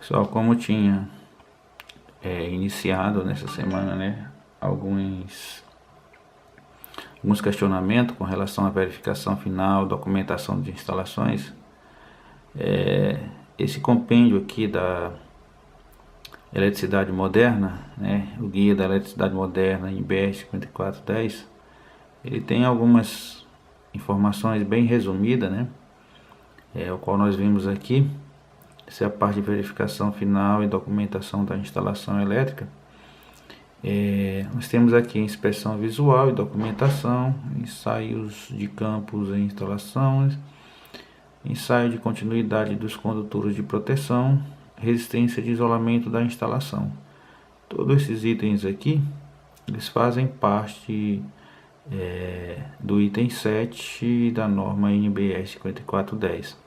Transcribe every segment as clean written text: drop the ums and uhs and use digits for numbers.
Pessoal, como eu tinha iniciado nessa semana, né, alguns questionamentos com relação à verificação final, documentação de instalações, esse compêndio aqui da eletricidade moderna, né, o guia da eletricidade moderna em BR 5410, ele tem algumas informações bem resumidas, né, o qual nós vimos aqui. Essa é a parte de verificação final e documentação da instalação elétrica. Nós temos aqui inspeção visual e documentação, ensaios de campos e instalações, ensaio de continuidade dos condutores de proteção, resistência de isolamento da instalação. Todos esses itens aqui, eles fazem parte do item 7 da norma NBR 5410.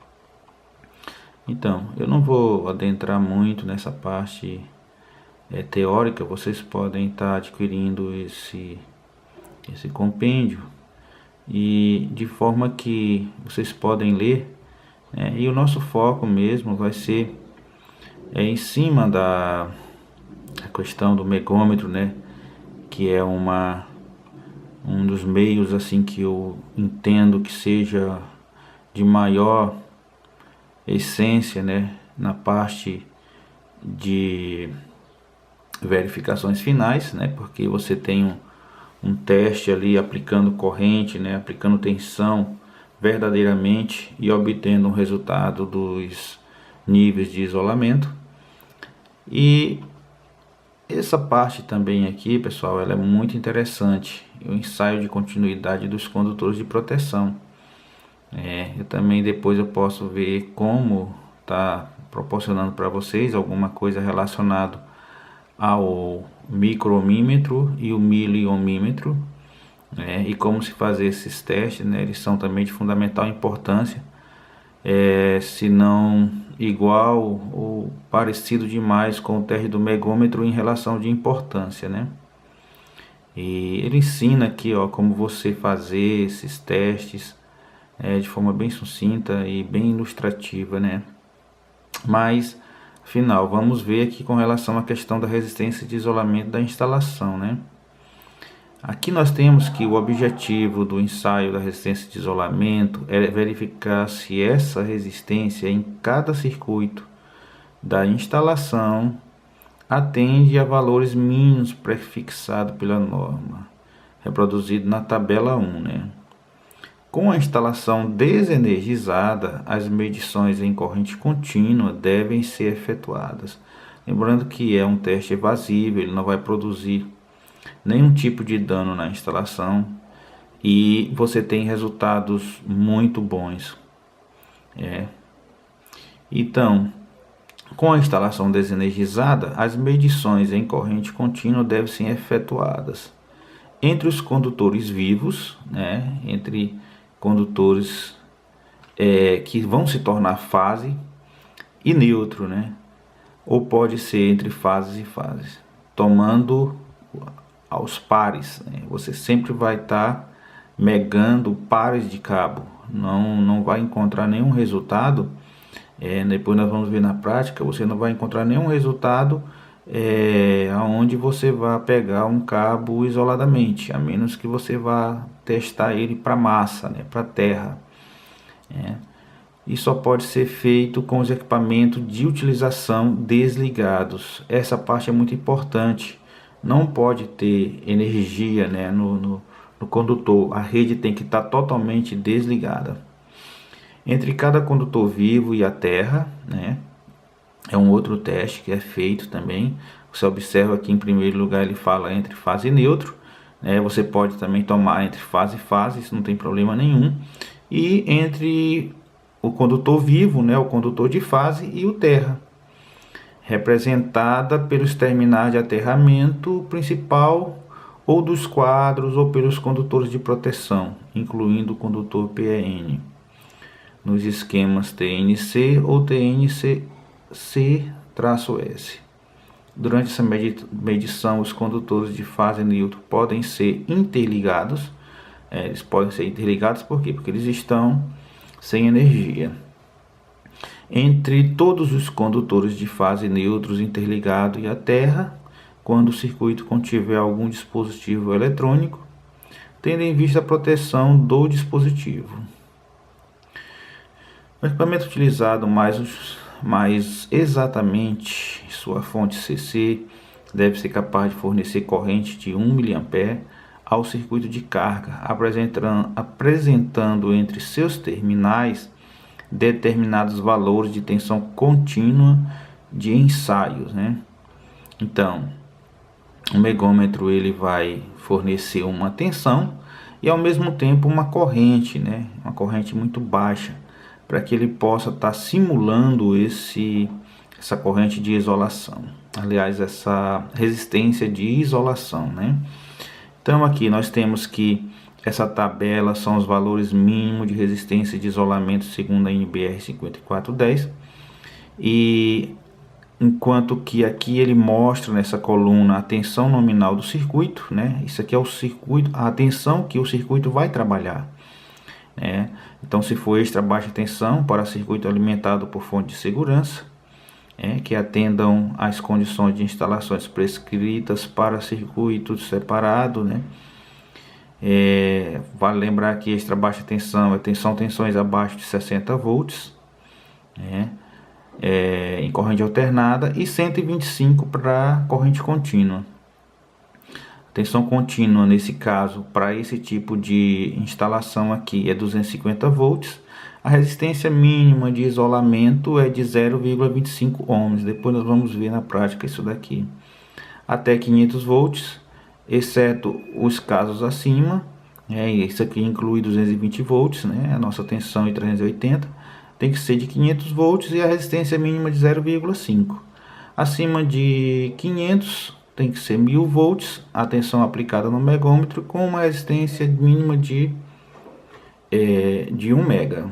Então, eu não vou adentrar muito nessa parte teórica. Vocês podem estar adquirindo esse compêndio e de forma que vocês podem ler, e o nosso foco mesmo vai ser em cima da questão do megômetro, né, que é um dos meios assim que eu entendo que seja de maior essência, né, na parte de verificações finais, né, porque você tem um teste ali aplicando corrente, né, aplicando tensão verdadeiramente e obtendo um resultado dos níveis de isolamento. E essa parte também aqui, pessoal, ela é muito interessante, o ensaio de continuidade dos condutores de proteção. Eu também depois eu posso ver como tá proporcionando para vocês alguma coisa relacionado ao micro-ohmímetro e o miliohmímetro, e como se fazer esses testes, né? Eles são também de fundamental importância, se não igual ou parecido demais com o teste do megômetro em relação de importância, né? E ele ensina aqui, ó, como você fazer esses testes de forma bem sucinta e bem ilustrativa, né? Mas, afinal, vamos ver aqui com relação à questão da resistência de isolamento da instalação, né? Aqui nós temos que o objetivo do ensaio da resistência de isolamento é verificar se essa resistência em cada circuito da instalação atende a valores mínimos prefixados pela norma, reproduzido na tabela 1, né? Com a instalação desenergizada, as medições em corrente contínua devem ser efetuadas. Lembrando que é um teste evasivo, ele não vai produzir nenhum tipo de dano na instalação e você tem resultados muito bons. Então, com a instalação desenergizada, as medições em corrente contínua devem ser efetuadas entre os condutores vivos, né, entre condutores que vão se tornar fase e neutro, né? Ou pode ser entre fases e fases, tomando aos pares, né? Você sempre vai estar megando pares de cabo, não vai encontrar nenhum resultado. Depois nós vamos ver na prática, você não vai encontrar nenhum resultado onde você vai pegar um cabo isoladamente, a menos que você vá testar ele para massa, né, para terra. E só pode ser feito com os equipamentos de utilização desligados. Essa parte é muito importante. Não pode ter energia, né, no condutor. A rede tem que estar totalmente desligada. Entre cada condutor vivo e a terra, né, é um outro teste que é feito também. Você observa aqui, em primeiro lugar, ele fala entre fase e neutro, né? Você pode também tomar entre fase e fase, isso não tem problema nenhum. E entre o condutor vivo, né, o condutor de fase, e o terra, representada pelos terminais de aterramento principal ou dos quadros ou pelos condutores de proteção, incluindo o condutor PEN, nos esquemas TNC ou TNC-S. Durante essa medição, os condutores de fase neutro podem ser interligados. Eles podem ser interligados por quê? Porque eles estão sem energia. entre todos os condutores de fase neutros interligados e a terra, quando o circuito contiver algum dispositivo eletrônico, tendo em vista a proteção do dispositivo. O equipamento utilizado mais exatamente sua fonte CC deve ser capaz de fornecer corrente de 1 mA ao circuito de carga, apresentando entre seus terminais determinados valores de tensão contínua de ensaios, né? Então, o megômetro ele vai fornecer uma tensão e ao mesmo tempo uma corrente, né? Uma corrente muito baixa, para que ele possa estar simulando essa corrente de isolação. Aliás, essa resistência de isolação, né? Então aqui nós temos que essa tabela são os valores mínimos de resistência de isolamento segundo a NBR 5410, e enquanto que aqui ele mostra nessa coluna a tensão nominal do circuito, né? Isso aqui é o circuito, a tensão que o circuito vai trabalhar, né? Então, se for extra baixa tensão para circuito alimentado por fonte de segurança, que atendam às condições de instalações prescritas para circuito separado, né? Vale lembrar que extra baixa tensão são tensões abaixo de 60 volts, né? Em corrente alternada, e 125 para corrente contínua. Tensão contínua nesse caso, para esse tipo de instalação aqui, é 250 volts. A resistência mínima de isolamento é de 0,25 ohms. Depois nós vamos ver na prática isso daqui. Até 500 volts, exceto os casos acima. Isso aqui inclui 220 volts, né? A nossa tensão é 380. Tem que ser de 500 volts e a resistência mínima de 0,5. Acima de 500 tem que ser 1000 volts, a tensão aplicada no megômetro com uma resistência mínima de 1 mega.